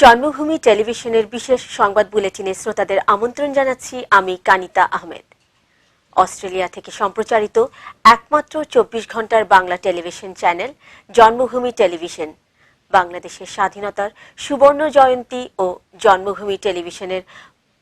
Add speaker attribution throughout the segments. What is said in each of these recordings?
Speaker 1: জন্মভূমি টেলিভিশনের বিশেষ সংবাদ বুলেটিনে শ্রোতাদের আমন্ত্রণ জানাচ্ছি আমি কানিতা আহমেদ। অস্ট্রেলিয়া থেকে সম্প্রচারিত একমাত্র ২৪ ঘন্টার বাংলা টেলিভিশন চ্যানেল জন্মভূমি টেলিভিশন বাংলাদেশের স্বাধীনতার সুবর্ণ জয়ন্তী ও জন্মভূমি টেলিভিশনের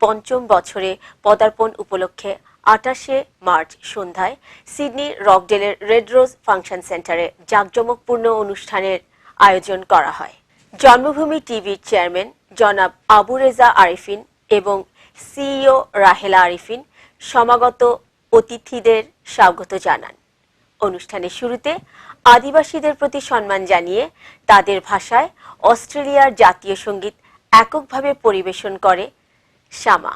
Speaker 1: পঞ্চম বছরে পদার্পণ উপলক্ষে ২৮শে মার্চ সন্ধ্যায় সিডনির রকডেলের রেড রোজ ফাংশন সেন্টারে জাঁকজমকপূর্ণ অনুষ্ঠানের আয়োজন করা হয়। জন্মভূমি টিভির চেয়ারম্যান জনাব আবু রেজা আরিফিন এবং সিইও রাহেলা আরিফিন সমাগত অতিথিদের স্বাগত জানান। অনুষ্ঠানের শুরুতে আদিবাসীদের প্রতি সম্মান জানিয়ে তাদের ভাষায় অস্ট্রেলিয়ার জাতীয় সঙ্গীত এককভাবে পরিবেশন করে শামা।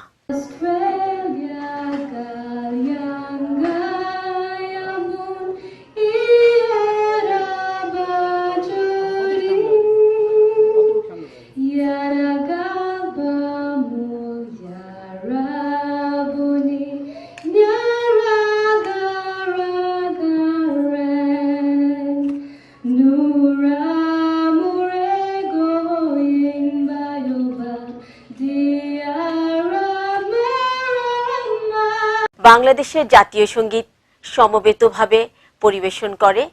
Speaker 1: বাংলাদেশের জাতীয় সঙ্গীত সমবেতভাবে পরিবেশন করে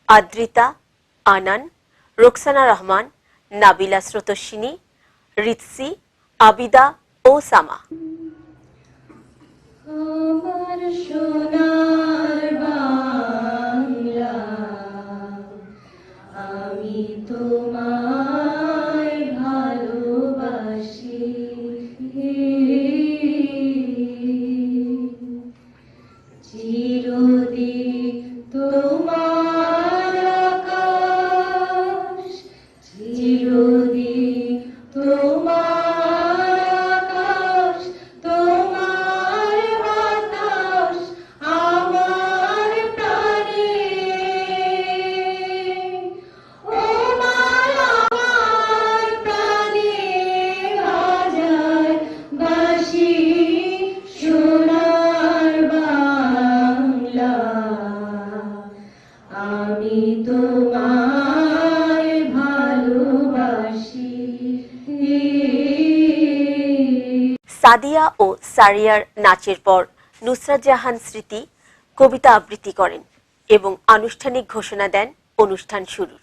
Speaker 1: আদ্রিতা, আনান, রোকসানা রহমান, নাবিলা স্রোতস্বিনী, রিতসি, আবিদা ও সামা। সাদিয়া ও সারিয়ার নাচের পর নুসরাত জাহান স্মৃতি কবিতা আবৃত্তি করেন এবং আনুষ্ঠানিক ঘোষণা দেন অনুষ্ঠান শুরু।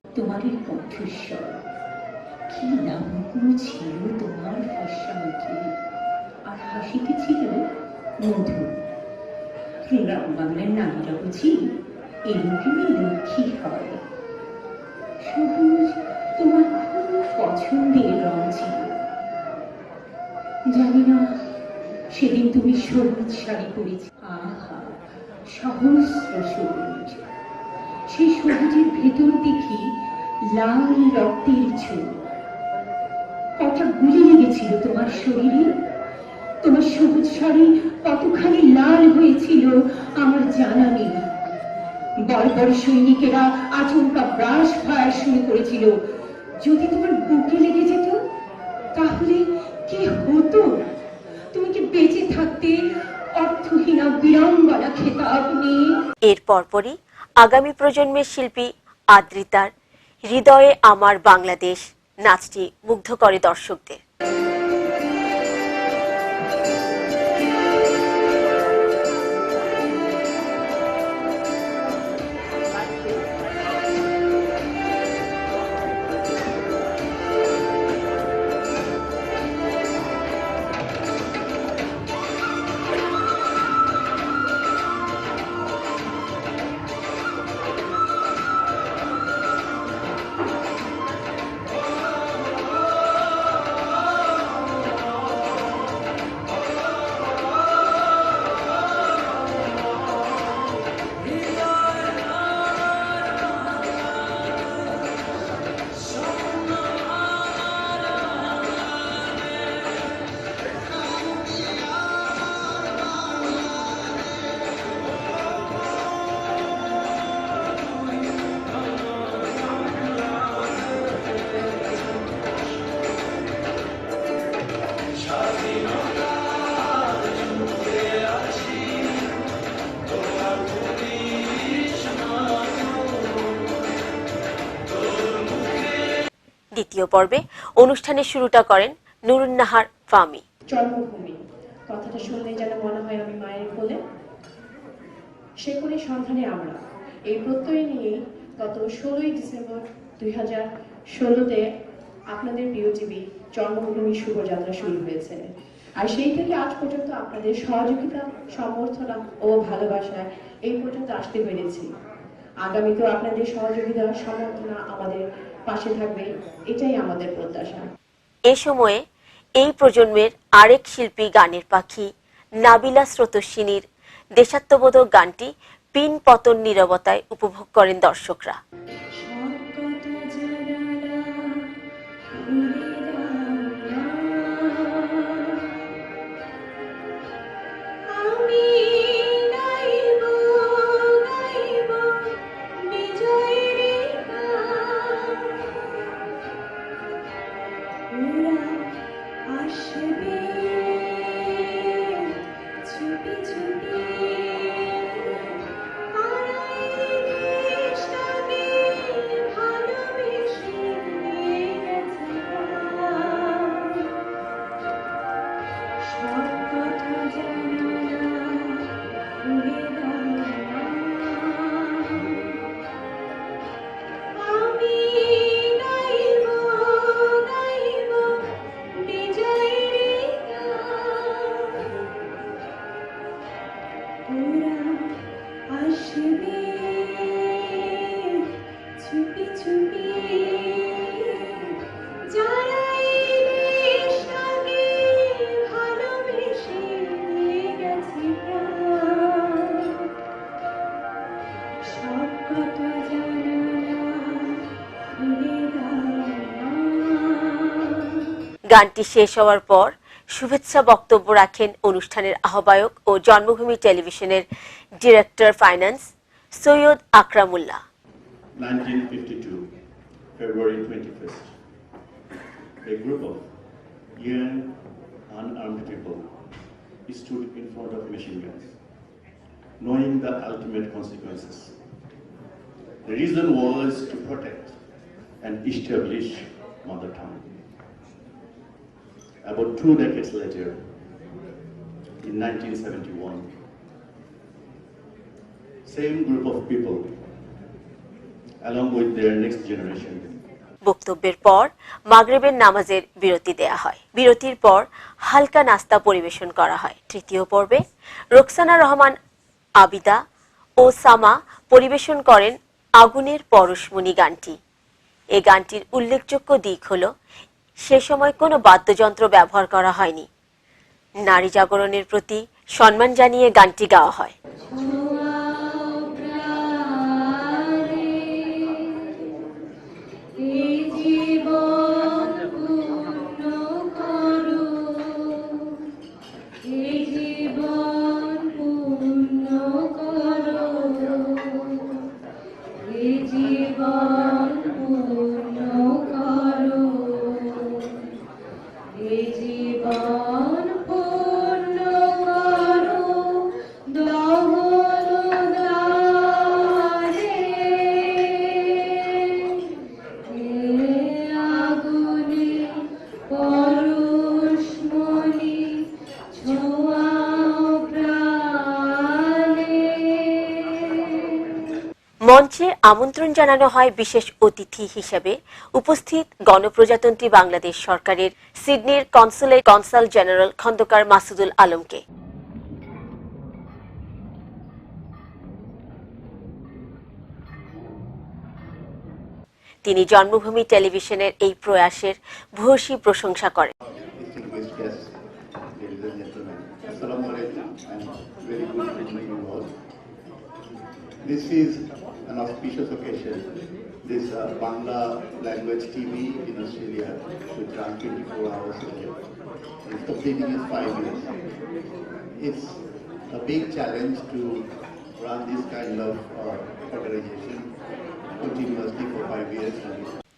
Speaker 2: তোমারই কণ্ঠস্বর কি নামগুলো ছিল তোমার ফর্সা মুখে, আর হাসিতে ছিল মধু। গ্রাম বাংলার নামীরা বুঝি এরকমই লক্ষ্মী হয়। সবুজ তোমার খুব পছন্দের রং ছিল। জানি না সেদিন তুমি সবুজ শাড়ি পরেছি। আহা, সহস্র সবুজ। সেই সবুজের ভেতর দেখি লাল রক্তের ছোপ। কটা গুলি লেগেছিল তোমার শরীরে। তোমার সবুজ শাড়ি কতখানি লাল হয়েছিল আমার জানা নেই। বড় বড় সৈনিকেরা আচমকা ব্রাশ ফায়ার শুরু করেছিল। যদি তোমার বুকে লেগে যেত তাহলে কি হতো? তুমি কি বেঁচে থাকতে অর্থহীনা বীরাঙ্গনা খেতাব নিয়ে?
Speaker 1: এর পরপরই আগামী প্রজন্মের শিল্পী আদ্রিতার হৃদয়ে আমার বাংলাদেশ নাচটি মুগ্ধ করে দর্শকদের। দ্বিতীয় পর্বে অনুষ্ঠানের শুরুটা করেন নুরুন্নাহার ফামি।
Speaker 3: জন্মভূমি কথাটা শুনলে যেন মনে হয় আমি মায়ের কোলে, সে কোলে সন্ধানে আমরা, এই প্রত্যয় নিয়ে গত 16ই ডিসেম্বর 2016-তে আপনাদের প্রিয় টিভি জন্মভূমি শুভযাত্রা শুরু হয়েছে। আর সেই থেকে আজ পর্যন্ত আপনাদের সহযোগিতা, সমর্থনা ও ভালোবাসায় এই পর্যন্ত আসতে পেরেছি। আগামীতেও আপনাদের সহযোগিতা, সমর্থনা আমাদের পাশে থাকবে, এটাই আমাদের প্রত্যাশা।
Speaker 1: এ সময়ে এই প্রজন্মের আরেক শিল্পী গানের পাখি নাবিলা স্রোতস্বিনীর দেশাত্মবোধক গানটি পিন পতন নীরবতায় উপভোগ করেন দর্শকরা। গানটি শেষ হওয়ার পর শুভেচ্ছা বক্তব্য রাখেন অনুষ্ঠানের আহ্বায়ক ও জন্মভূমি টেলিভিশনের director finance Syed Akramullah.
Speaker 4: 1952, February 21st, a group of young, unarmed people stood in front of machine guns, knowing the ultimate consequences. The reason was to protect and establish mother tongue. About 2 decades later, in 1971, same group of people, along with their next generation,
Speaker 1: বক্তব্যের পর মাগরিবের নামাজের বিরতি দেয়া হয়। বিরতির পর হালকা নাস্তা পরিবেশন করা হয়। তৃতীয় পর্বে রোকসানা রহমান আবিদা ও সামা পরিবেশন করেন আগুনের পরশমণি গানটি। এই গানটির উল্লেখযোগ্য দিক হল সে সময় কোনো বাদ্যযন্ত্র ব্যবহার করা হয়নি। নারী জাগরণের প্রতি সম্মান জানিয়ে গানটি গাওয়া হয়।
Speaker 5: জীবন পূর্ণ করো দহন
Speaker 1: মঞ্চে আমন্ত্রণ জানানো হয় বিশেষ অতিথি হিসেবে উপস্থিত গণপ্রজাতন্ত্রী বাংলাদেশ সরকারের সিডনির কনসাল জেনারেল খন্দকার মাসুদুল আলমকে। তিনি জন্মভূমি টেলিভিশনের এই প্রয়াসের ভূয়সী প্রশংসা করেন।
Speaker 4: This is an auspicious occasion. This Bangla language TV in Australia should run 24 hours a day. It's completing its 5 years. It's a big challenge to run this kind of organization continuously for 5 years.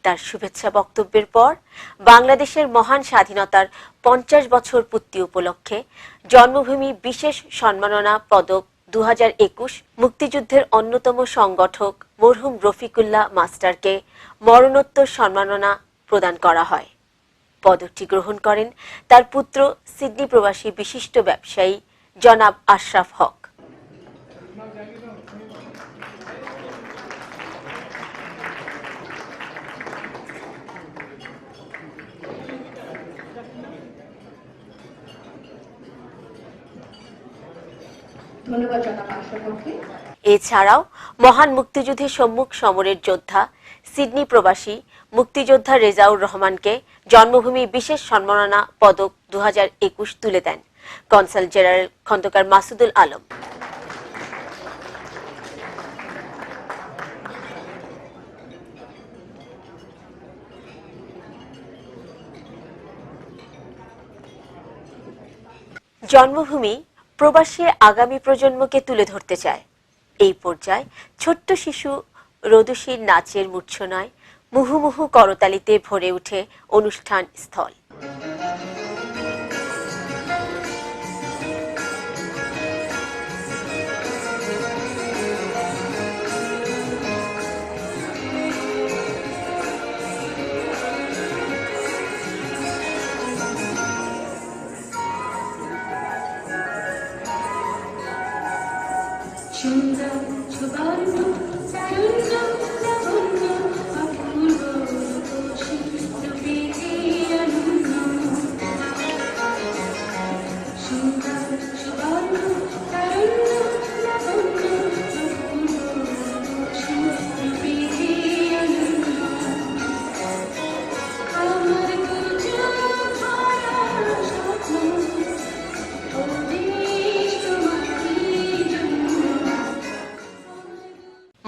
Speaker 1: তার শুভেচ্ছা বক্তব্যের পর বাংলাদেশের মহান স্বাধীনতার 50 বছর পূর্তি উপলক্ষে জন্মভূমি বিশেষ সম্মাননা পদক 2021 মুক্তিযুদ্ধের অন্যতম সংগঠক মরহুম রফিকুল্লাহ মাস্টারকে মরণোত্তর সম্মাননা প্রদান করা হয়। পদকটি গ্রহণ করেন তার পুত্র সিডনি প্রবাসী বিশিষ্ট ব্যবসায়ী জনাব আশরাফ হক।
Speaker 3: ধন্যবাদ জনাব আশরাফ হককে।
Speaker 1: এছাড়াও মহান মুক্তিযুদ্ধে সম্মুখ সমরের যোদ্ধা সিডনি প্রবাসী মুক্তিযোদ্ধা রেজাউর রহমানকে জন্মভূমি বিশেষ সম্মাননা পদক 2021 তুলে দেন কনসাল জেনারেল খন্দকার মাসুদুল আলম। জন্মভূমি প্রবাসী আগামী প্রজন্মকে তুলে ধরতে চায়। এই পর্যায়ে ছোট্ট শিশু রোদসীর নাচের মূর্ছনায় মুহুমুহু করতালিতে ভরে ওঠে অনুষ্ঠান স্থল।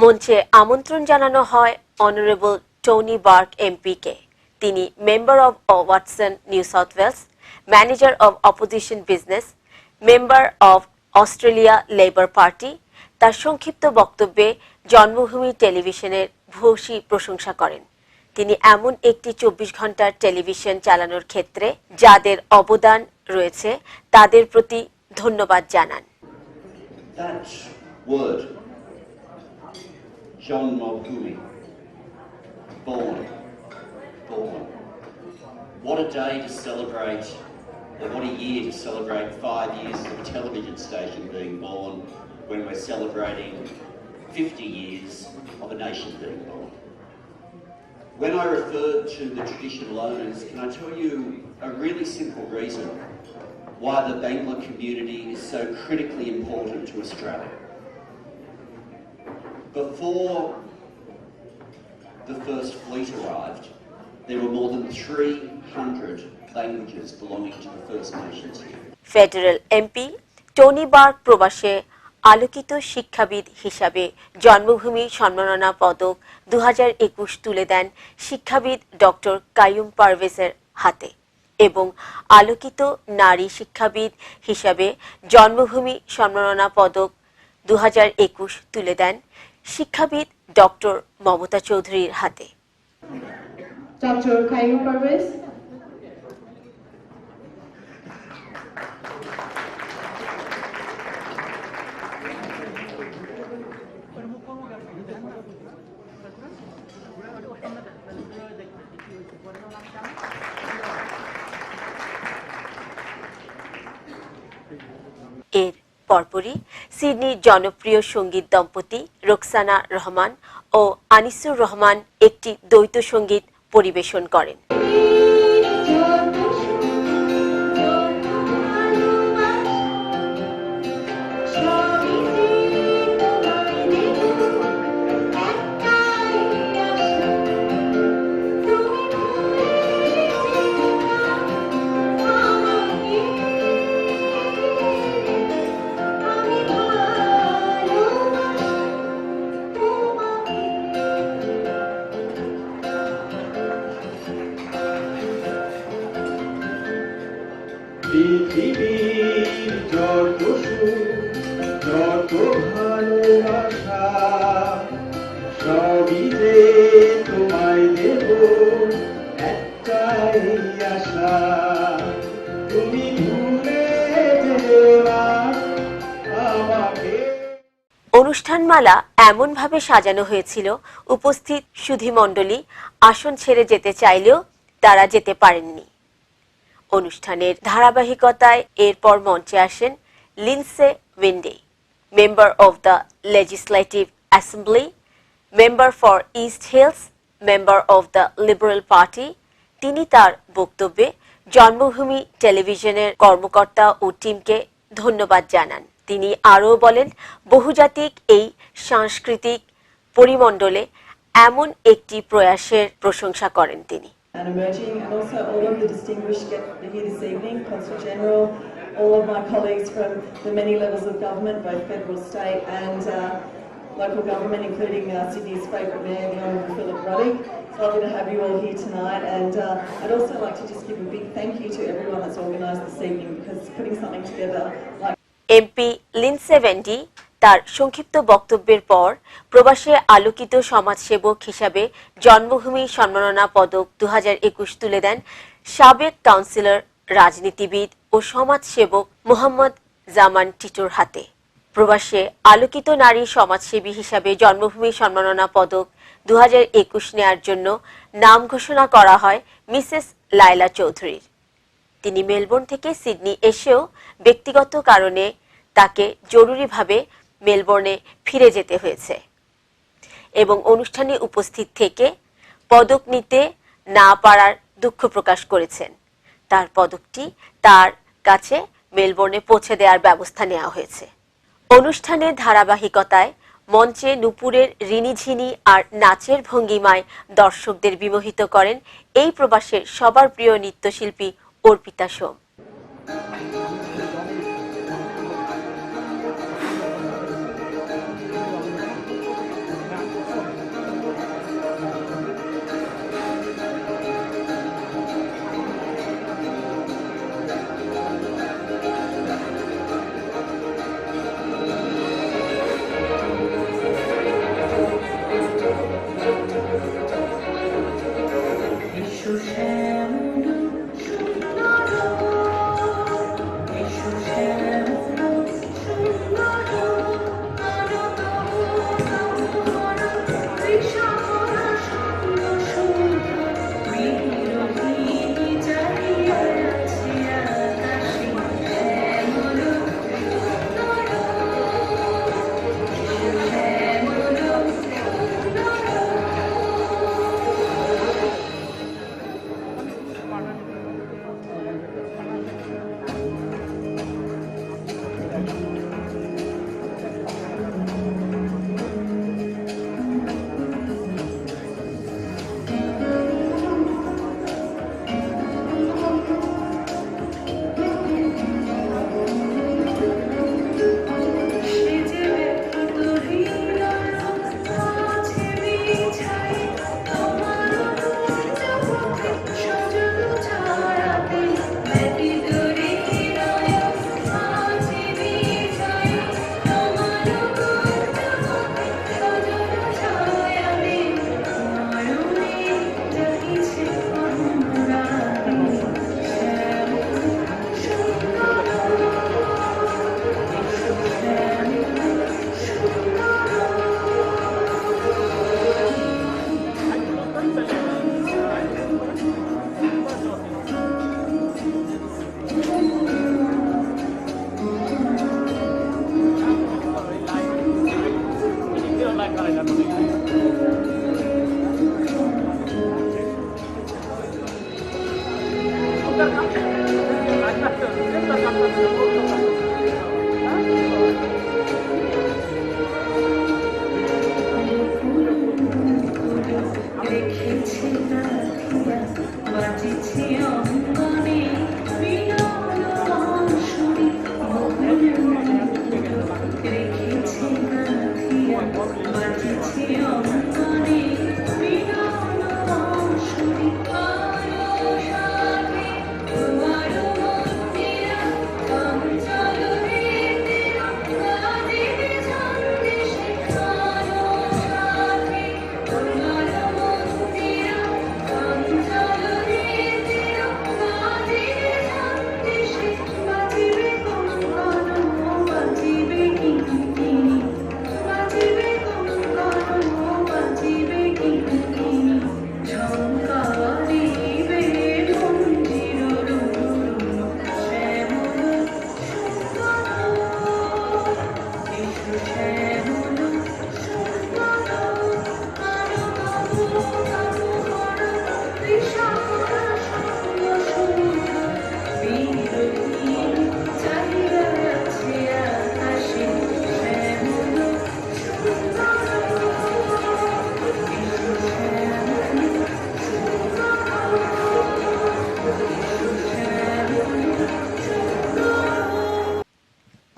Speaker 1: মঞ্চে আমন্ত্রণ জানানো হয় অনারেবল টনি বার্ক এমপিকে। তিনি member of Watson New South Wales, manager of opposition business, member of Australia Labor party. তার সংক্ষিপ্ত বক্তব্যে জন্মভূমি টেলিভিশনের ভূয়সী প্রশংসা করেন। তিনি এমন একটি 24 ঘন্টার টেলিভিশন চালানোর ক্ষেত্রে যাদের অবদান রয়েছে তাদের প্রতি ধন্যবাদ জানান।
Speaker 5: Jonnmabhoomi, born. What a day to celebrate, or what a year to celebrate 5 years of a television station being born when we're celebrating 50 years of a nation being born. When I referred to the traditional owners, can I tell you a really simple reason why the Bangla community is so critically important to Australia? Before the first fleet arrived, there were more than 300 languages belonging to the First Nations here.
Speaker 1: Federal MP Tony Burke প্রবাসে আলোকিত শিক্ষাবিদ হিসাবে জন্মভূমি সম্মাননা পদক 2021 তুলে দেন শিক্ষাবিদ doctor Qayyum পারভেজের হাতে এবং আলোকিত নারী শিক্ষাবিদ হিসাবে জন্মভূমি সম্মাননা পদক 2021 তুলে দেন শিক্ষাবিদ ডক্টর মমতা চৌধুরীর হাতে।
Speaker 3: ডক্টর কাইয়ুম পারভেজ।
Speaker 1: এর পরপরই সিডনির জনপ্রিয় সঙ্গীত দম্পতি রোকসানা রহমান ও আনিসুর রহমান একটি দ্বৈত সঙ্গীত পরিবেশন করেন।
Speaker 6: পৃথিবীর যত সুখ যত ভালোবাসা সবই যে তোমায় দেব একটাই আশা তুমি ভুলে যেও না আমাকে।
Speaker 1: অনুষ্ঠানমালা এমনভাবে সাজানো হয়েছিল উপস্থিত সুধীমণ্ডলী আসন ছেড়ে যেতে চাইলেও তারা যেতে পারেননি। অনুষ্ঠানের ধারাবাহিকতায় এরপর মঞ্চে আসেন Lindsay Wendy, member of the legislative assembly, member for East Hills, member of the Liberal party. তিনি তার বক্তব্যে জন্মভূমি টেলিভিশনের কর্মকর্তা ও টিমকে ধন্যবাদ জানান। তিনি আরও বলেন, বহুজাতিক এই সাংস্কৃতিক পরিমণ্ডলে এমন একটি প্রয়াসের প্রশংসা করেন তিনি।
Speaker 7: And emerging, and also all of the distinguished guests here this evening, Consul General, all of my colleagues from the many levels of government, both federal, state and local government, including Sydney's favourite mayor, the Honourable Philip Ruddock. It's lovely to have you all here tonight, and I'd also like to just give a big thank you to everyone that's organised this evening, because putting something together like
Speaker 1: MP Lindsay Wendy তার সংক্ষিপ্ত বক্তব্যের পর প্রবাসে আলোকিত সমাজসেবক হিসাবে জন্মভূমি সম্মাননা পদক 2021 তুলে দেন সাবেক কাউন্সিলর, রাজনীতিবিদ ও সমাজসেবক মোহাম্মদ জামান টিটোর হাতে। প্রবাসে আলোকিত নারী সমাজসেবী হিসাবে জন্মভূমি সম্মাননা পদক 2021 নেয়ার জন্য নাম ঘোষণা করা হয় মিসেস লায়লা চৌধুরীর। তিনি মেলবোর্ন থেকে সিডনি এসেও ব্যক্তিগত কারণে তাকে জরুরিভাবে মেলবোর্নে ফিরে যেতে হয়েছে এবং অনুষ্ঠানে উপস্থিত থেকে পদক নিতে না পারার দুঃখ প্রকাশ করেছেন। তার পদকটি তার কাছে মেলবোর্নে পৌঁছে দেওয়ার ব্যবস্থা নেওয়া হয়েছে। অনুষ্ঠানের ধারাবাহিকতায় মঞ্চে নূপুরের রিনিঝিনি আর নাচের ভঙ্গিমায় দর্শকদের বিমোহিত করেন এই প্রবাসের সবার প্রিয় নৃত্যশিল্পী অর্পিতা সোম।
Speaker 2: সুন্দর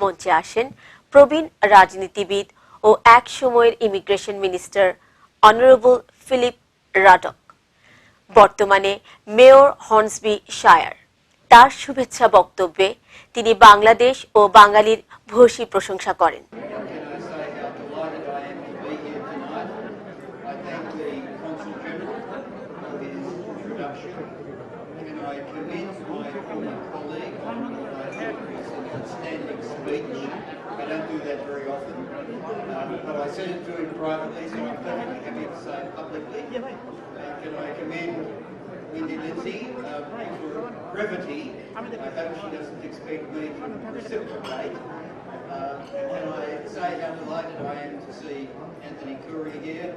Speaker 1: মঞ্চে আসেন প্রবীণ রাজনীতিবিদ ও এক সময়ের ইমিগ্রেশন মিনিস্টার অনারেবল ফিলিপ রাডক, বর্তমানে মেয়র হর্নসবি শায়ার। তার শুভেচ্ছা বক্তব্যে তিনি বাংলাদেশ ও বাঙালির ভূয়সী প্রশংসা করেন।
Speaker 8: I don't do that very often, but I said it to him privately, so I'm perfectly happy to say it publicly. Can I commend Wendy Lindsay for brevity? I hope she doesn't expect me to reciprocate. Can I say how delighted I am to see Anthony Curry here?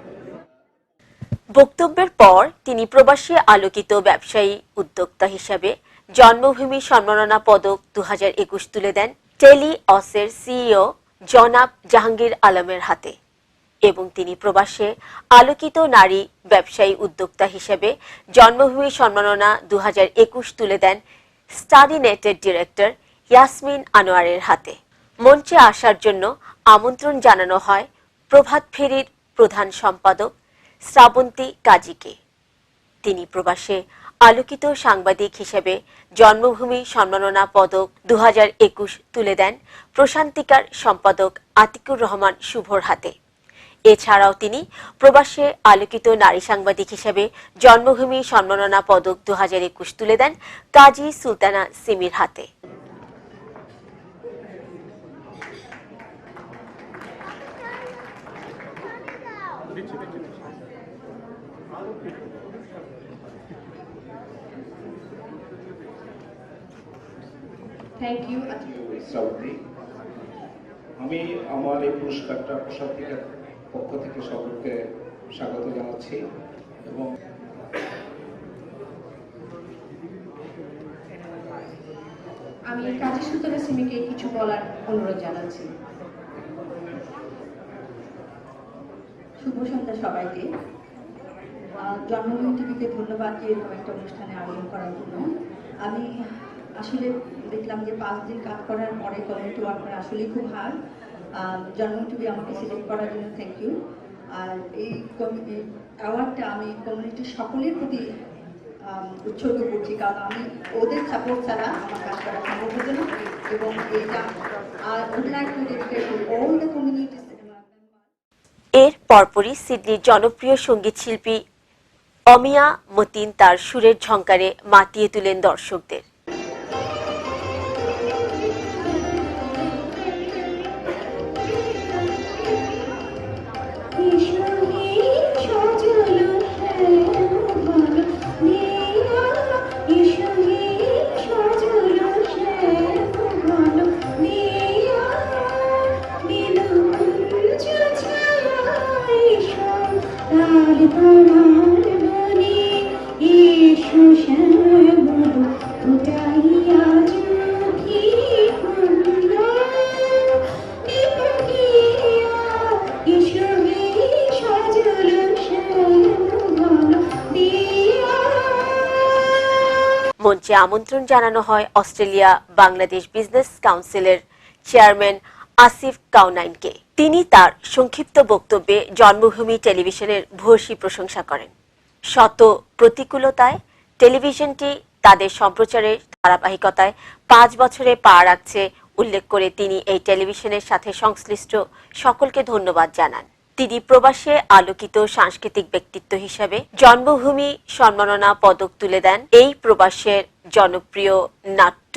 Speaker 1: বক্তব্যের পর তিনি প্রবাসী আলোকিত ব্যবসায়ী উদ্যোক্তা হিসাবে জন্মভূমি সম্মাননা পদক 2021 তুলে দেন টেলি অসের সিইও জনাব জাহাঙ্গীর আলমের হাতে এবং তিনি প্রবাসে আলোকিত নারী ব্যবসায়ী উদ্যোক্তা হিসেবে জন্মভূমি সম্মাননা 2021 তুলে দেন স্টাডিনেটের ডিরেক্টর ইয়াসমিন আনোয়ারের হাতে। মঞ্চে আসার জন্য আমন্ত্রণ জানানো হয় প্রভাত ফেরির প্রধান সম্পাদক শ্রাবন্তী কাজীকে। তিনি প্রবাসে আলোকিত সাংবাদিক হিসেবে জন্মভূমি সম্মাননা পদক 2021 তুলে দেন প্রশান্তিকার সম্পাদক আতিকুর রহমান শুভর হাতে। এছাড়াও তিনি প্রবাসে আলোকিত নারী সাংবাদিক হিসেবে জন্মভূমি সম্মাননা পদক 2021 তুলে দেন কাজী সুলতানা সিমির হাতে।
Speaker 3: Thank you.
Speaker 6: আমি আমার এই পুরস্কারটা প্রশান্তিকার পক্ষ থেকে সকলকে স্বাগত জানাচ্ছি এবং
Speaker 3: আমি কাজী সুলতানা সিমিকে কিছু বলার অনুরোধ জানাচ্ছি।
Speaker 9: শুভ সন্ধ্যা সবাইকে। জন্মভূমি টিভিকে ধন্যবাদ যে এরকম একটা অনুষ্ঠানে আয়োজন করার জন্য। আমি আসলে দেখলাম যে 5 দিন কাজ করার পরে কমিউনিটি ওয়ার্ক করা আসলেই খুব হার্ড। জন্মভূমি টিভি আমাকে সিলেক্ট করার জন্য থ্যাংক ইউ। আর এই অ্যাওয়ার্ডটা আমি কমিউনিটির সকলের প্রতি উৎসর্গ করছি, কারণ আমি ওদের সাপোর্ট ছাড়া আমার কাজ করা সম্ভব হতো না। এবং এইটা অল দ্য কমিউনিটি।
Speaker 1: এর পরপরই সিডনির জনপ্রিয় সঙ্গীত শিল্পী অমিয়া মতিন তার সুরের ঝংকারে মাতিয়ে তুলেন দর্শকদের। মঞ্চে আমন্ত্রণ জানানো হয় অস্ট্রেলিয়া বাংলাদেশ বিজনেস কাউন্সিলের চেয়ারম্যান আসিফ কাউনাইনকে। তিনি তার সংক্ষিপ্ত বক্তব্যে জন্মভূমি টেলিভিশনের ভূয়সী প্রশংসা করেন। শত প্রতিকূলতায় টেলিভিশনটি তাদের সম্প্রচারের ধারাবাহিকতায় 5 বছরে পা রাখছে উল্লেখ করে তিনি এই টেলিভিশনের সাথে সংশ্লিষ্ট সকলকে ধন্যবাদ জানান। তিনি প্রবাসে আলোকিত সাংস্কৃতিক ব্যক্তিত্ব হিসাবে জন্মভূমি সম্মাননা পদক তুলে দেন এই প্রবাসের জনপ্রিয় নাট্য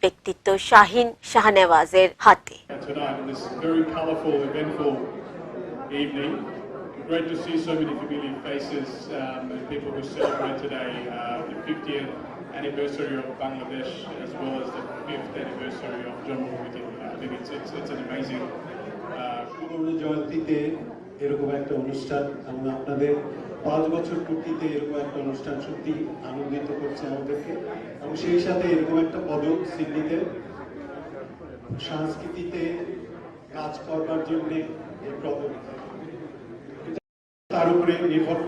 Speaker 1: ব্যক্তিত্ব শাহিন শাহনেওয়াজের হাতে।
Speaker 10: Great to see so many familiar faces and people who celebrate today the 50th anniversary of Bangladesh as well as the 5th anniversary of Janmabhoomi. I think it's an amazing
Speaker 11: পুরনো জয়ন্তীতে এরকম একটা অনুষ্ঠান এবং আপনাদের 5 বছর পূর্তিতে এরকম একটা অনুষ্ঠান সত্যি আনন্দিত করছে আমাদেরকে এবং সেই সাথে এরকম একটা পদক সিডনিতে সংস্কৃতিতে কাজ করবার জন্য এই পদক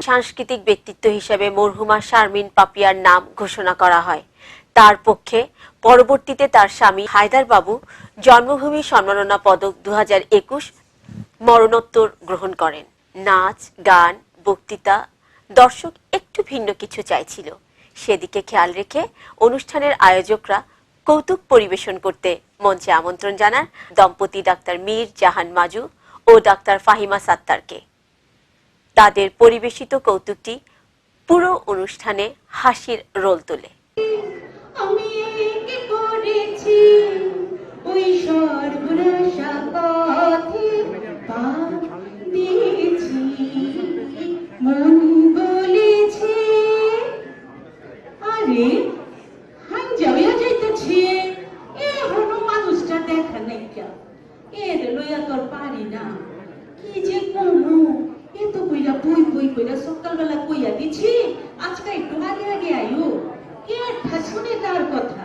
Speaker 1: সাংস্কৃতিক ব্যক্তিত্ব হিসেবে মরহুমা শারমিন পাপিয়ার নাম ঘোষণা করা হয়। তার পক্ষে পরবর্তীতে তার স্বামী হায়দার বাবু জন্মভূমি সম্মাননা পদক 2021 মরণোত্তর গ্রহণ করেন। নাচ গান বক্তৃতা দর্শক একটু ভিন্ন কিছু চাইছিল, সেদিকে খেয়াল রেখে অনুষ্ঠানের আয়োজকরা কৌতুক পরিবেশন করতে মঞ্চে আমন্ত্রণ জানান দম্পতি ডাক্তার মীর জাহান মাজু ও ডাক্তার ফাহিমা সাত্তারকে। তাদের পরিবেশিত কৌতুকটি পুরো অনুষ্ঠানে হাসির রোল তোলে।
Speaker 2: আমি কি করেছি ওই সর্বনাশা পথে পা দিয়েছি, মন বলেছে আরে হাঞ্জাবিয়া যাইতেছে এখনো মানুষটা দেখা নাই কে, এর লইয়া তোর পারি না কি যে কমু, এ তো কইরা বই কইরা সকালবেলা কইয়া দিছি আজকে একটু আগে আগে আয়ু, কে শুনে তার কথা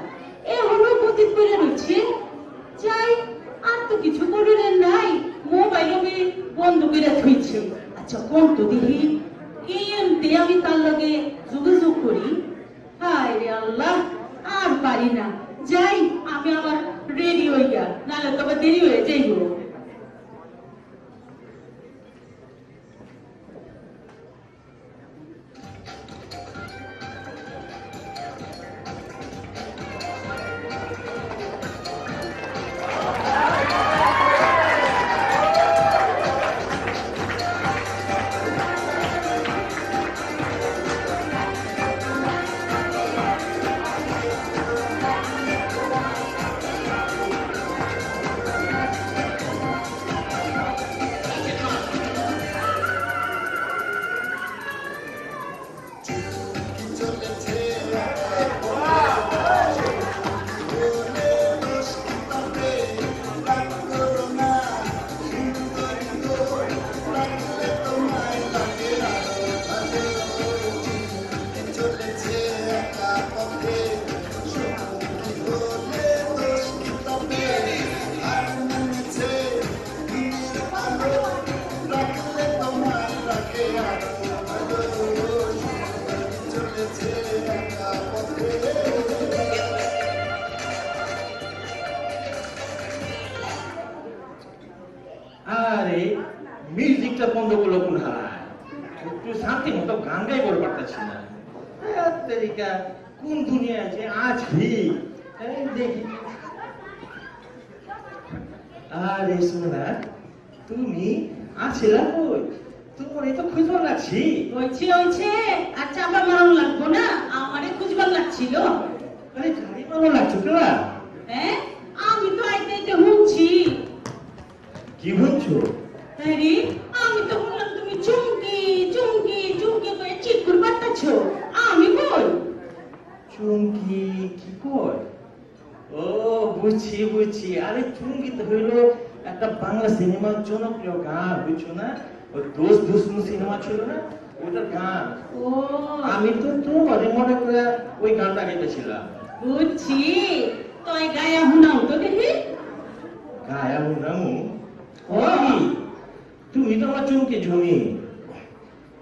Speaker 2: এ হলো গতি করে রয়েছে। যাই আর তো কিছু করলে নাই, মোবাইল আমি বন্ধ করে থইছে। আচ্ছা কোন তো দেখি এমতে আমি তার লগে যোগাযোগ করি। হায় রে আল্লাহ, আর পারি না, যাই আমি আবার রেডি হইয়া, নাহলে তো আবার দেরি হয়ে যাইব।
Speaker 12: আরে মিউজিকটা বন্ধ করলো কোন হালায়, একটু শান্তি মতো গান গাই বলে পারতেছি না। তেরিকা কোন দুনিয়ায় যে আছি দেখি। আরে সোনা তুমি আছিলা কই? তোমার এই তো খুঁজবার লাগছি।
Speaker 2: হইছে আচ্ছা আমার মারণ লাগবো না, আমারে খুঁজবার লাগছিল।
Speaker 12: আরে গাড়ি মারণ লাগছো কেনা?
Speaker 2: হ্যাঁ আমি তো আইতে হুঁছি।
Speaker 12: কি বলছো?
Speaker 2: আরে আমি তো বললাম তুমি চুমকি চুমকি চুমকি করে চিট করে বাতাছো, আমি বল
Speaker 12: চুমকি কি কয়? ও বুঝছি। আরে চুমকি তো হইলো একটা বাংলা সিনেমার জনপ্রিয় গান, বুঝছো না? ওই দোস্ত দুশ্মন সিনেমা ছিল না, ওটার গান।
Speaker 2: ও
Speaker 12: আমি তো তোমারে মনে করে ওই গানটা গাইতেছিলাম।
Speaker 2: বুঝছি, তুই গায়া হুনাও তো দেখি।
Speaker 12: গায়া হুনামু? তুমি তো আমার চুমকি ঝুমি।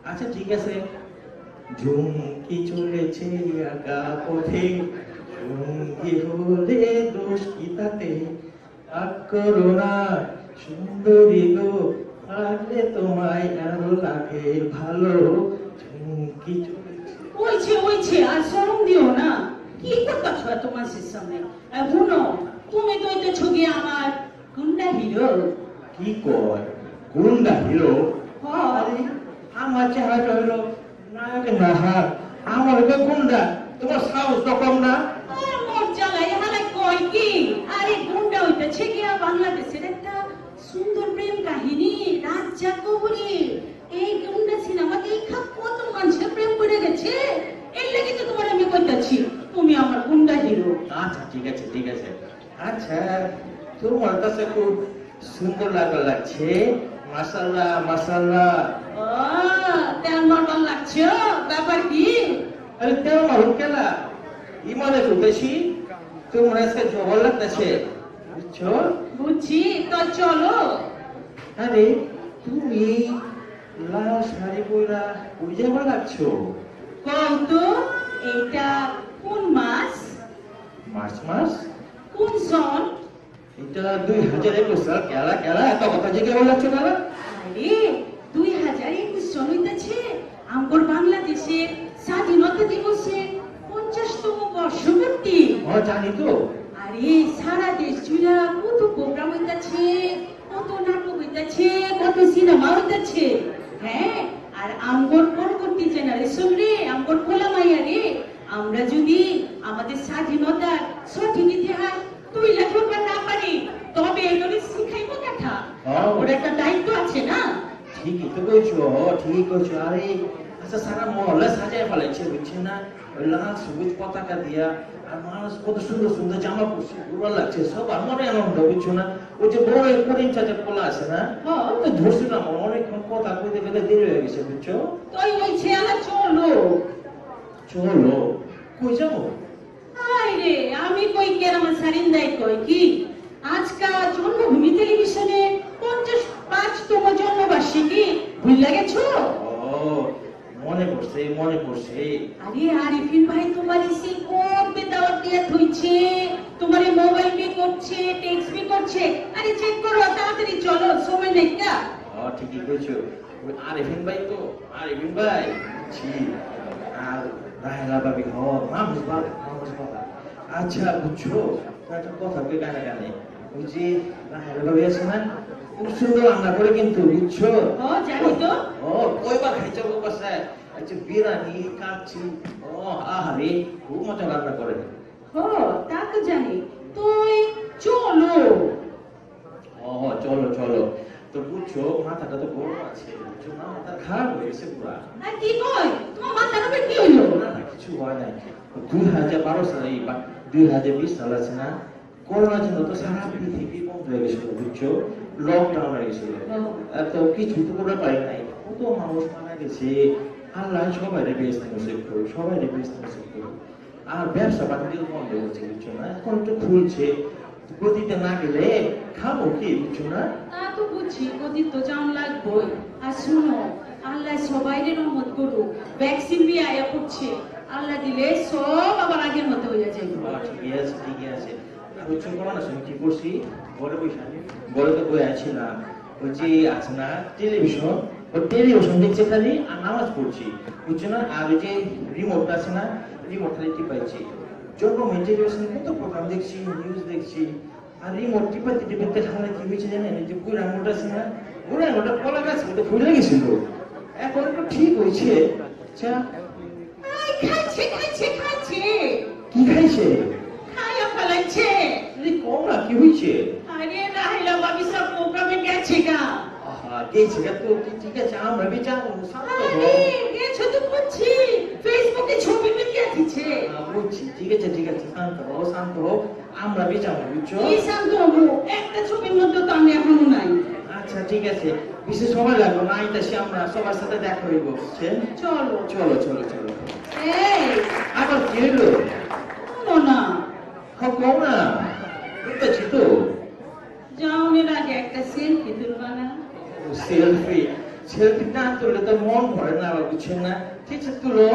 Speaker 12: আচ্ছা ঠিক আছে, ঝুমকি চলেছে একা পথে, সঙ্গী হলে দোষ কি তাতে, রাগ করো না সুন্দরী গো, লাগলে তোমায় আরো লাগে ভালো, ঝুমকি চলেছে।
Speaker 2: ওইছে আর শরম দিও না। কি করতেছ তোমার সামনে? শুনো, তুমি তো এটা ছবি আমার গুন্ডা হিরো।
Speaker 12: কি কয় গুন্ডা হিরো?
Speaker 2: হ্যাঁ।
Speaker 12: আরে আমার চেহারাটা হলো নায়ক নাহার, আমার হলো গুন্ডা। তোমার সাহস তো কম না?
Speaker 2: আর মোর জ্বালাই হালাই কয় কি? আরে গুন্ডা হইতেছে গিয়া বাংলাদেশের একটা সুন্দর প্রেম কাহিনী, রাজ্জাক কবরী। এই গুন্ডা সিনেমা দেখা কত মানুষের প্রেম করে গেছে। এর লাগি তো তোমার আমি কইতাছি তুমি আমার গুন্ডা হিরো।
Speaker 12: আচ্ছা ঠিক আছে ঠিক আছে। আচ্ছা তোমার কাছে খুব সুন্দর লাগছে, মাশাআল্লাহ মাশাআল্লাহ।
Speaker 2: ও তেল মারবার লাগছে, ব্যাপার কি?
Speaker 12: আরে তেল মারুন কেলা, ইমানে তো বেশি, তোমার আজকে জবর লাগতেছে, বুঝছো?
Speaker 2: বুঝছি, তো চলো।
Speaker 12: আরে তুমি লাল শাড়ি পরা উড়ে যাবার লাগছো।
Speaker 2: কও তো এটা কোন মাস?
Speaker 12: মার্চ মাস?
Speaker 2: কোন সন?
Speaker 12: এটা 2021 সাল। কেলা কেলা এত কথা জিজ্ঞাসা বলাচ্ছ কেলা?
Speaker 2: আরে 2021 সন হইতাছে আমগর বাংলাদেশের স্বাধীনতা দিবসের 50তম বর্ষপূর্তি।
Speaker 12: ও জানি তো।
Speaker 2: আরে সারা দেশ জুড়ে কত প্রোগ্রাম হইতাছে, কত নাটক হইতাছে, কত সিনেমা হইতাছে। হ্যাঁ, আর আমগর পরবর্তী জেনারেশন রে, আমগর পোলা মাইয়া রে, আমরা যদি আমাদের স্বাধীনতার সঠিক ইতিহাস তুইলা ধরবা না পারি, তবে এগুলি শিখাইবো কথা। ওর একটা দায়িত্ব আছে না?
Speaker 12: ঠিকই তো কইছো, ঠিক কইছো। আরে আচ্ছা সারা মহল্লা সাজায় ফেলাইছে, বুঝছেন না? ওই লাল সবুজ পতাকা দিয়া, আর মানুষ কত সুন্দর সুন্দর জামা পরছে, ভালো লাগছে। সব আমার আনন্দ, বুঝছো না? ওই যে বড় করিম চাচা পোলা আছে না, ওকে ধরছিলাম, অনেকক্ষণ কথা কইতে গেলে দেরি হয়ে গেছে, বুঝছো?
Speaker 2: তুই ওই ছেলে চলো।
Speaker 12: চলো কই যাবো?
Speaker 2: আরে আমি কই কেন, আমার সারিন্দাই কই কি আজকাল জন্মভূমি টেলিভিশনে 55তম জন্মবার্ষিকী ভুলে গেছো?
Speaker 12: ও মনে পড়ছে মনে পড়ছে।
Speaker 2: আরে আরিফিন ভাই তোমার সেই কবে দাওয়াত দিয়ে থইছে, তোমার মোবাইল পে করছে, টেক্সট পে করছে। আরে চেক করো, তাড়াতাড়ি চলো, সময় নেই কা।
Speaker 12: ঠিকই কইছো। ওই আরিফিন ভাই তো, আরিফিন ভাই ছি, আর রাহেলা ভাবি মানুষ বাবা। আচ্ছা বুঝছো, একটা কথা কই গানে গানে, ওই যে রাহেলা ভাবি আছে না, খুব সুন্দর রান্না করে কিন্তু, বুঝছো?
Speaker 2: ও জানি তো।
Speaker 12: ও কয়বার খাইছো গো বাসায়? আচ্ছা বিরিয়ানি কাচ্চি, ও আহারে খুব মজা রান্না করে।
Speaker 2: ও তা তো জানি। তুই চলো।
Speaker 12: ও চলো চলো। তো বুঝছো মাথাটা তো গরম আছে, বুঝছো না? মাথা খারাপ হয়ে গেছে পুরা।
Speaker 2: আর কি কই, তোমার মাথার উপরে কি হইলো?
Speaker 12: না না কিছু হয় নাই। 2012 সালে 2020 সাল আছে না, করোনার জন্য তো সারা পৃথিবী বন্ধ হয়ে গেছিল, বুঝছো? লকডাউন হয়ে গেছিল, এত কিছু তো করতে পারি নাই। কত মানুষ মারা গেছে। আল্লাহ সবাই বেহেশত নসিব করুক, সবাই বেহেশত নসিব করুক। আর ব্যবসা বাণিজ্য বন্ধ হচ্ছে, বুঝছো না? এখন একটু খুলছে, গতিতে না গেলে খাবো কি, বুঝছো না?
Speaker 2: তা তো বুঝছি, গতি তো জাম লাগবই। আর শুনো, আল্লাহ সবাইরে রহমত করুক, ভ্যাকসিন দিয়ে আয়া পড়ছে, আল্লাহ দিলে সব আবার আগের মতো হয়ে যাবে।
Speaker 12: ঠিকই আছে ঠিকই আছে। বুঝছো করোনা সময় কি করছি, ঘরে বসে ঘরে তো বই আছিলাম, ওই যে আছে না টেলিভিশন, ওই টেলিভিশন দেখছে খালি আর নামাজ পড়ছি, বুঝছো না? আর ওই যে রিমোট আছে না, রিমোট খালি টিপাইছি। জন্মভূমি টেলিভিশন কত প্রোগ্রাম দেখছি, নিউজ দেখছি, আর রিমোট টিপাইতে টিপাইতে খালি কি হয়েছে জানেন? যে বুড়া আঙুলটা আছে না, বুড়া আঙুলটা কলা গাছ তো ফুলে গেছিল, এখন একটু ঠিক হয়েছে। আচ্ছা
Speaker 2: খাইছে খাইছে খাইছে।
Speaker 12: কি খাইছে?
Speaker 2: খাইয়া ফেলাইছে।
Speaker 12: কম না, কি হয়েছে?
Speaker 2: আরে রাহিলা ভাবি সব প্রোগ্রামে গেছে গা।
Speaker 12: গেছে তো ঠিক আছে, আমরা বেচাবো।
Speaker 2: আরে গেছো তো বুঝছি, ফেসবুকে ছবি মিলিয়ে দিচ্ছে।
Speaker 12: বুঝছি, ঠিক আছে ঠিক আছে, শান্ত হও শান্ত হও, আমরা বেচাবো, বুঝছো?
Speaker 2: কি শান্ত হবো, একটা ছবির মধ্যে তো আমি এখনো নাই।
Speaker 12: আচ্ছা ঠিক আছে, বিশেষ সময় লাগবে না, আইতাছি আমরা, সবার সাথে দেখা হইব, বুঝছেন?
Speaker 2: চলো
Speaker 12: চলো চলো চলো।
Speaker 2: এই
Speaker 12: আবার কি হইলো?
Speaker 2: শোনো না,
Speaker 12: কম না, বুঝতেছি তো।
Speaker 2: যাওনের আগে একটা সেলফি তুলবা না?
Speaker 12: সেলফি? ছেলেটি না তুললে তো মন ভরে না, আবার বুঝছেন না। ঠিক আছে, তুলো।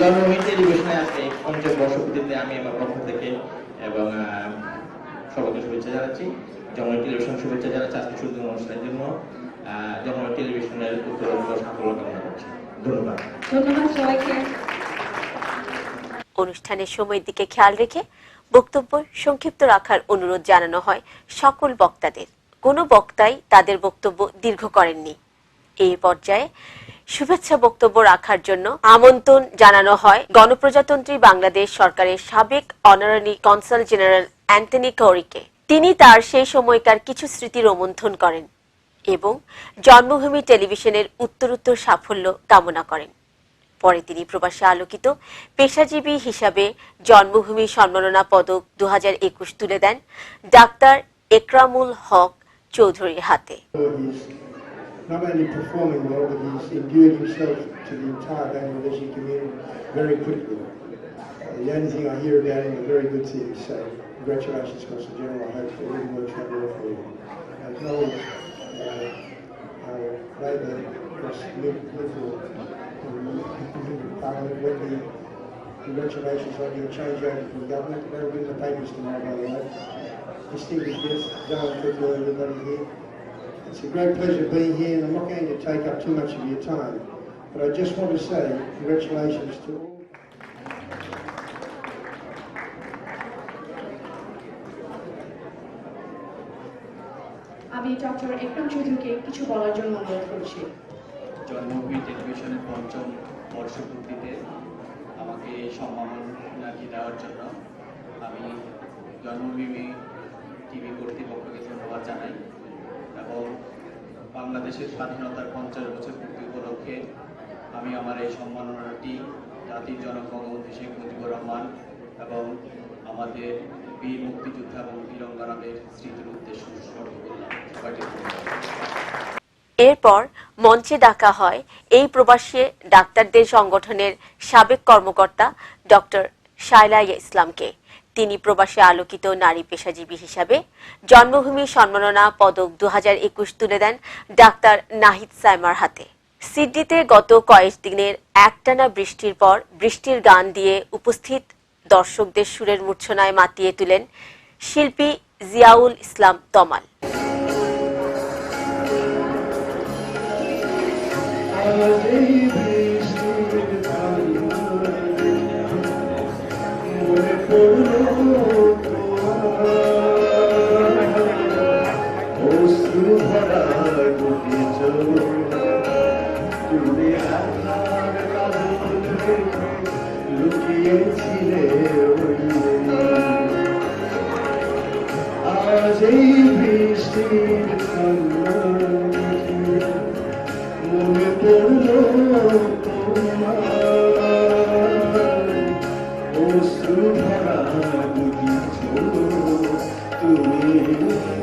Speaker 12: জন্মভূমি টেলিভিশনে আজকে 50 বর্ষপূর্তিতে আমি আমার পক্ষ থেকে এবং সবাইকে শুভেচ্ছা জানাচ্ছি। জন্মভূমি টেলিভিশন শুভেচ্ছা জানাচ্ছি আজকে শুধু অনুষ্ঠানের জন্য। জন্মভূমি টেলিভিশনের উত্তরোত্তর সাফল্য কামনা করছি। ধন্যবাদ।
Speaker 3: ধন্যবাদ সবাইকে।
Speaker 1: অনুষ্ঠানের সময়ের দিকে খেয়াল রেখে বক্তব্য সংক্ষিপ্ত রাখার অনুরোধ জানানো হয় সকল বক্তাদের। কোনো বক্তাই তাদের বক্তব্য দীর্ঘ করেননি। এই পর্যায়ে শুভেচ্ছা বক্তব্য রাখার জন্য আমন্ত্রণ জানানো হয় গণপ্রজাতন্ত্রী বাংলাদেশ সরকারের সাবেক অনারারি কনসাল জেনারেল অ্যান্টনি কৌরিকে। তিনি তার সেই সময়কার কিছু স্মৃতি রোমন্থন করেন এবং জন্মভূমি টেলিভিশনের উত্তরোত্তর সাফল্য কামনা করেন। পরে তিনি প্রবাসে আলোকিত পেশাজীবী হিসাবে জন্মভূমি সম্মাননা পদক 2021 তুলে দেন ডাক্তার একরামুল হক চৌধুরীর হাতে।
Speaker 13: Not only performing well, but he's endeared himself to the entire Bangladeshi community very quickly. The only thing I hear about him are very good things, so congratulations, Consul General. I hope everything works out well for you. I acknowledge our Labour Liberal Parliament when the congratulations on your changeover from government. That'll be in the papers tomorrow, by the way. Distinguished guests, Darren Cooklow, everybody here. It's a great pleasure being here, and I'm not going to take up too much of your time, but I just want to say congratulations to all.
Speaker 3: আমি doctor একরাম চৌধুরীকে কিছু বলার জন্য অনুরোধ করছি।
Speaker 14: জন্মভূমি টেলিভিশনের ৫ম বর্ষপূর্তিতে আমাকে এই সম্মাননাটি দেওয়ার জন্য আমি জন্মভূমি টিভি কর্তৃপক্ষকে ধন্যবাদ জানাই এবং বাংলাদেশের স্বাধীনতার 50 বছর পূর্তি উপলক্ষে আমি আমার এই সম্মাননাটি জাতির জনক বঙ্গবন্ধু শেখ মুজিবুর রহমান এবং আমাদের বীর মুক্তিযোদ্ধা এবং বীরাঙ্গনাদের স্মৃতির উদ্দেশ্যে উৎসর্গ করলাম। সবাইকে
Speaker 1: এরপর মঞ্চে ডাকা হয় এই প্রবাসী ডাক্তারদের সংগঠনের সাবেক কর্মকর্তা ডক্টর শায়লা ইসলামকে। তিনি প্রবাসে আলোকিত নারী পেশাজীবী হিসাবে জন্মভূমি সম্মাননা পদক 2021 তুলে দেন ডাক্তার নাহিদ সাইমার হাতে। সিডনিতে গত কয়েকদিনের একটানা বৃষ্টির পর বৃষ্টির গান দিয়ে উপস্থিত দর্শকদের সুরের মূর্ছনায় মাতিয়ে তুলেন শিল্পী জিয়াউল ইসলাম তমাল।
Speaker 13: আজ এই বৃষ্টির মনে পড়ল অশ্রু ভরা দুটি চোখ, তুমি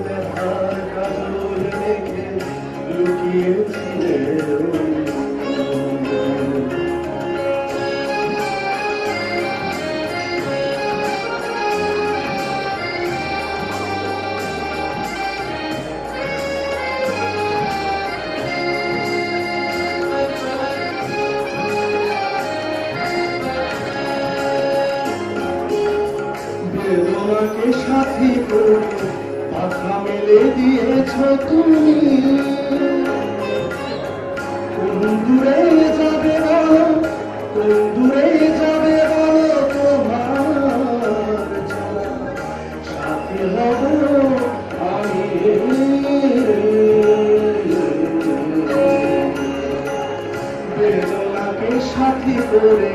Speaker 13: দেখার কাজল রেখে লুকিয়েছিলে বেদনাকে সাথী করে পাখা মেলে দিয়েছ তুমি। কোন দূরে যাবে বলো, কোন দূরে যাবে বলো, তোমার সাথী হব আমি। বেদনাকে সাথী করে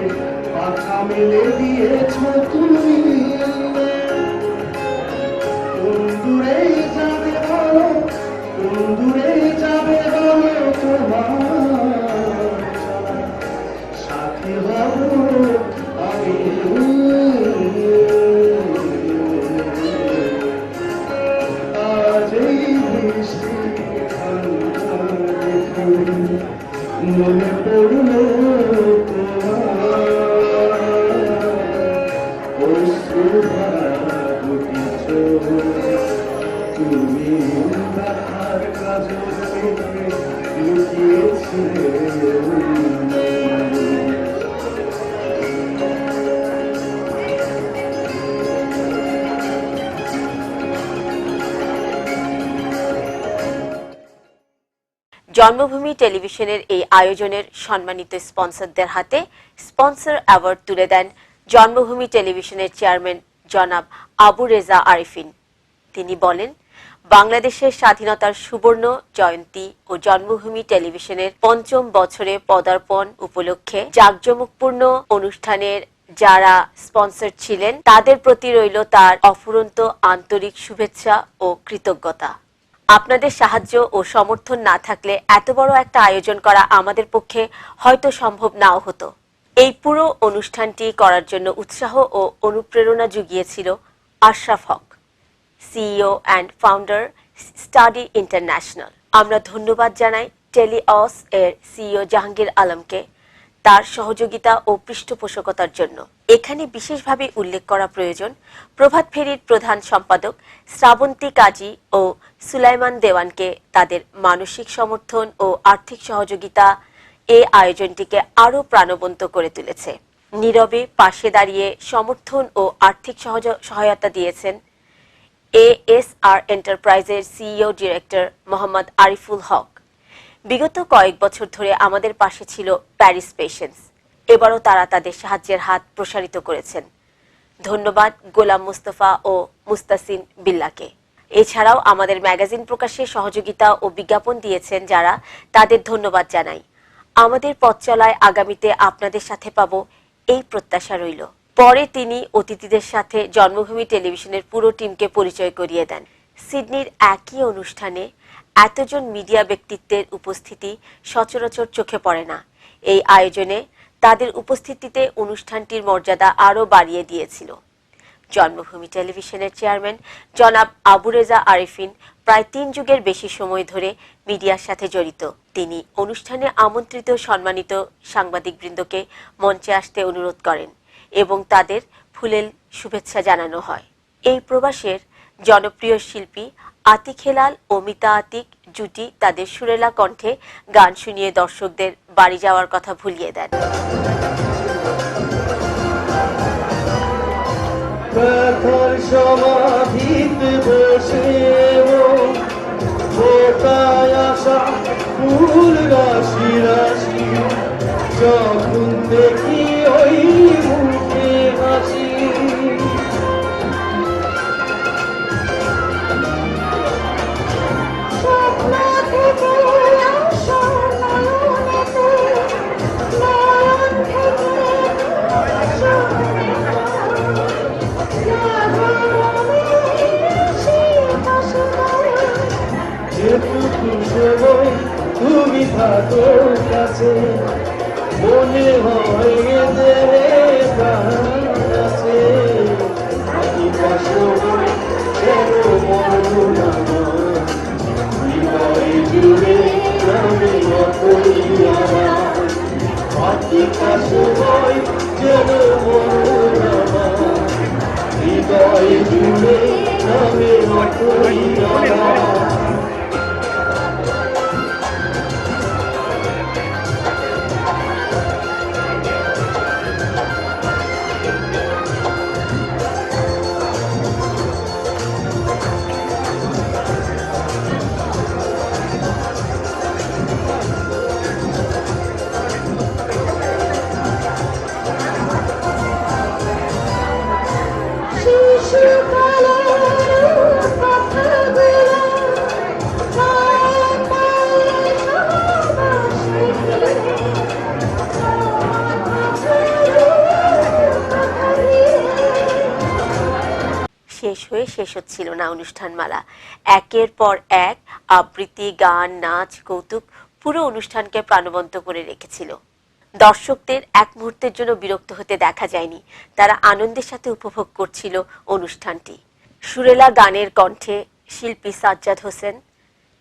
Speaker 13: পাখা মেলে দিয়েছ তুমি। কোন দূরে যাবে বলো, কোন দূরে যাবে বলো, তোমার সাথী হব আমি। আজ এই বৃষ্টি মনে পড়ল তোমার অশ্রু ভরা দুটি চোখ।
Speaker 11: তুমি ব্যথার কাজল থেকে লুকিয়েছিলে।
Speaker 1: জন্মভূমি টেলিভিশনের এই আয়োজনের সম্মানিত স্পন্সরদের হাতে স্পন্সর অ্যাওয়ার্ড তুলে দেন জন্মভূমি টেলিভিশনের চেয়ারম্যান জনাব আবু রেজা আরিফিন। তিনি বলেন, বাংলাদেশের স্বাধীনতার সুবর্ণ জয়ন্তী ও জন্মভূমি টেলিভিশনের ৫ম বছরে পদার্পণ উপলক্ষে জাঁকজমকপূর্ণ অনুষ্ঠানের যারা স্পন্সর ছিলেন তাদের প্রতি রইল তার অফুরন্ত আন্তরিক শুভেচ্ছা ও কৃতজ্ঞতা। আপনাদের সাহায্য ও সমর্থন না থাকলে এত বড় একটা আয়োজন করা আমাদের পক্ষে হয়তো সম্ভব নাও হতো। এই পুরো অনুষ্ঠানটি করার জন্য উৎসাহ ও অনুপ্রেরণা জুগিয়েছিল Ashraf Haque, CEO and founder study international. আমরা ধন্যবাদ জানাই টেলিঅস এর সিইও জাহাঙ্গীর আলমকে তার সহযোগিতা ও পৃষ্ঠপোষকতার জন্য। এখানে বিশেষভাবে উল্লেখ করা প্রয়োজন প্রভাত ফেরির প্রধান সম্পাদক শ্রাবন্তী কাজী ও সুলাইমান দেওয়ানকে তাদের মানসিক সমর্থন ও আর্থিক সহযোগিতা এই আয়োজনটিকে আরও প্রাণবন্ত করে তুলেছে। নীরবে পাশে দাঁড়িয়ে সমর্থন ও আর্থিক সহায়তা দিয়েছেন ASR এন্টারপ্রাইজের সিইও ডিরেক্টর মোহাম্মদ আরিফুল হক। বিগত কয়েক বছর ধরে আমাদের পাশে ছিল প্যারিস পেশেন্স, এবারও তারা তাদের সাহায্যের হাত প্রসারিত করেছেন। ধন্যবাদ গোলাম মুস্তফা ও মুস্তাসিন বিল্লাকে। এছাড়াও আমাদের ম্যাগাজিন প্রকাশে সহযোগিতা ও বিজ্ঞাপন দিয়েছেন যারা, তাদের ধন্যবাদ জানাই। আমাদের পথ চলায় আগামীতে আপনাদের সাথে পাবো এই প্রত্যাশা রইল। পরে তিনি অতিথিদের সাথে জন্মভূমি টেলিভিশনের পুরো টিমকে পরিচয় করিয়ে দেন। সিডনির একই অনুষ্ঠানে এতজন মিডিয়া ব্যক্তিত্বের উপস্থিতি সচরাচর চোখে পড়ে না। এই আয়োজনে তাদের উপস্থিতিতে অনুষ্ঠানটির মর্যাদা আরও বাড়িয়ে দিয়েছিল। জন্মভূমি টেলিভিশনের চেয়ারম্যান জনাব আবু রেজা আরিফিন প্রায় ৩ যুগের বেশি সময় ধরে মিডিয়ার সাথে জড়িত। তিনি অনুষ্ঠানে আমন্ত্রিত সম্মানিত সাংবাদিকবৃন্দকে মঞ্চে আসতে অনুরোধ করেন এবং তাদের ফুলেল শুভেচ্ছা জানানো হয়। এই প্রবাসের জনপ্রিয় শিল্পী আতিক হেলাল ও মিতা আতিক জুটি তাদের সুরেলা কণ্ঠে গান শুনিয়ে দর্শকদের বাড়ি যাওয়ার কথা ভুলিয়ে দেন।
Speaker 12: সমাধিতে বসে ফুল রাশি রাশি যখন দেখি ওই মুখে হাসি তুমি থাকো কাছে মনে হয় আছে আমি কষ্ট কেন হৃদয় জুড়ে আমি সময় যেন হৃদয় জুড়ে আমি
Speaker 1: শেষ হচ্ছিল না অনুষ্ঠানমালা। একের পর এক আবৃত্তি, গান, নাচ, কৌতুক পুরো অনুষ্ঠানকে প্রাণবন্ত করে রেখেছিল। দর্শকদের এক মুহূর্তের জন্য বিরক্ত হতে দেখা যায়নি, তারা আনন্দের সাথে উপভোগ করছিল অনুষ্ঠানটি। সুরেলা গানের কণ্ঠে শিল্পী সাজ্জাদ হোসেন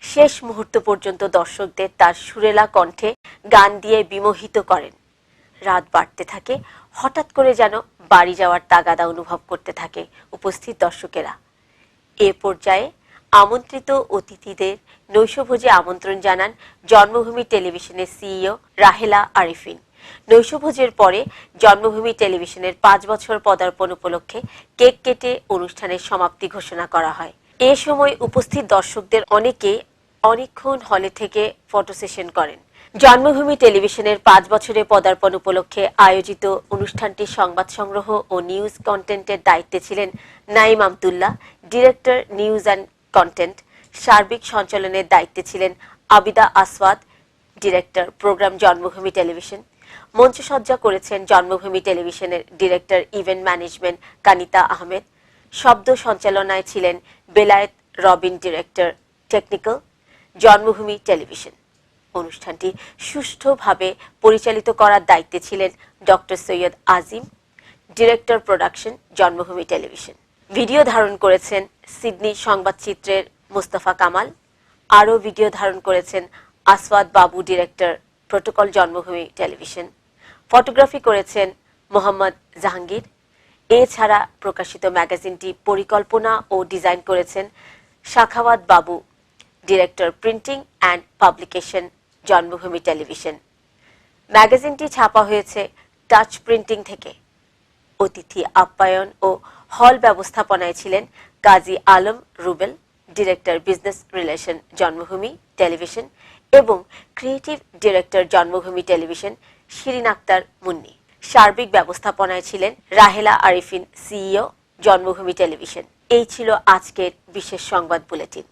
Speaker 1: শেষ মুহূর্ত পর্যন্ত দর্শকদের তার সুরেলা কণ্ঠে গান দিয়ে বিমোহিত করেন। রাত বাড়তে থাকে, হঠাৎ করে যেন বাড়ি যাওয়ার তাগাদা অনুভব করতে থাকে উপস্থিত দর্শকেরা। এ পর্যায়ে আমন্ত্রিত অতিথিদের নৈশভোজে আমন্ত্রণ জানান জন্মভূমি টেলিভিশনের সিইও রাহেলা আরিফিন। নৈশভোজের পরে জন্মভূমি টেলিভিশনের 5 বছর পদার্পণ উপলক্ষে কেক কেটে অনুষ্ঠানের সমাপ্তি ঘোষণা করা হয়। এ সময় উপস্থিত দর্শকদের অনেকে অনেকক্ষণ হলে থেকে ফটো সেশন করেন। জন্মভূমি টেলিভিশনের 5 বছরে পদার্পণ উপলক্ষে আয়োজিত অনুষ্ঠানটির সংবাদ সংগ্রহ ও নিউজ কন্টেন্টের দায়িত্বে ছিলেন Naim Abdullah, director news and content. সার্বিক সঞ্চালনের দায়িত্বে ছিলেন আবিদা আসওয়াদ, ডিরেক্টর প্রোগ্রাম জন্মভূমি টেলিভিশন। মঞ্চসজ্জা করেছেন জন্মভূমি টেলিভিশনের ডিরেক্টর ইভেন্ট ম্যানেজমেন্ট কানিতা আহমেদ। শব্দ সঞ্চালনায় ছিলেন বেলায়েত রবিন, ডিরেক্টর টেকনিক্যাল, জন্মভূমি টেলিভিশন। অনুষ্ঠানটি সুষ্ঠুভাবে পরিচালিত করার দায়িত্বে ছিলেন ডক্টর সৈয়দ আজিম, ডিরেক্টর প্রোডাকশন, জন্মভূমি টেলিভিশন। ভিডিও ধারণ করেছেন সিডনি সংবাদচিত্রের মুস্তাফা কামাল। আরও ভিডিও ধারণ করেছেন আসওয়াদ বাবু, ডিরেক্টর প্রোটোকল, জন্মভূমি টেলিভিশন। ফটোগ্রাফি করেছেন মোহাম্মদ জাহাঙ্গীর। এছাড়া প্রকাশিত ম্যাগাজিনটি পরিকল্পনা ও ডিজাইন করেছেন শাখাওয়াত বাবু, ডিরেক্টর প্রিন্টিং অ্যান্ড পাবলিকেশন, জন্মভূমি টেলিভিশন। ম্যাগাজিনটি ছাপা হয়েছে টাচ প্রিন্টিং থেকে। অতিথি আপ্যায়ন ও হল ব্যবস্থাপনায় ছিলেন Kazi Alam Rubel, director business relation, Janmabhumi television, এবং creative director, Janmabhumi television Shirin Akter Munni. সার্বিক ব্যবস্থাপনায় ছিলেন রাহেলা আরিফিন, সিইও, জন্মভূমি টেলিভিশন। এই ছিল আজকের বিশেষ সংবাদ বুলেটিন।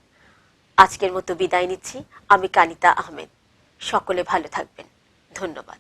Speaker 1: আজকের মতো বিদায় নিচ্ছি। আমি কানিতা আহমেদ। সকলে ভালো থাকবেন। ধন্যবাদ।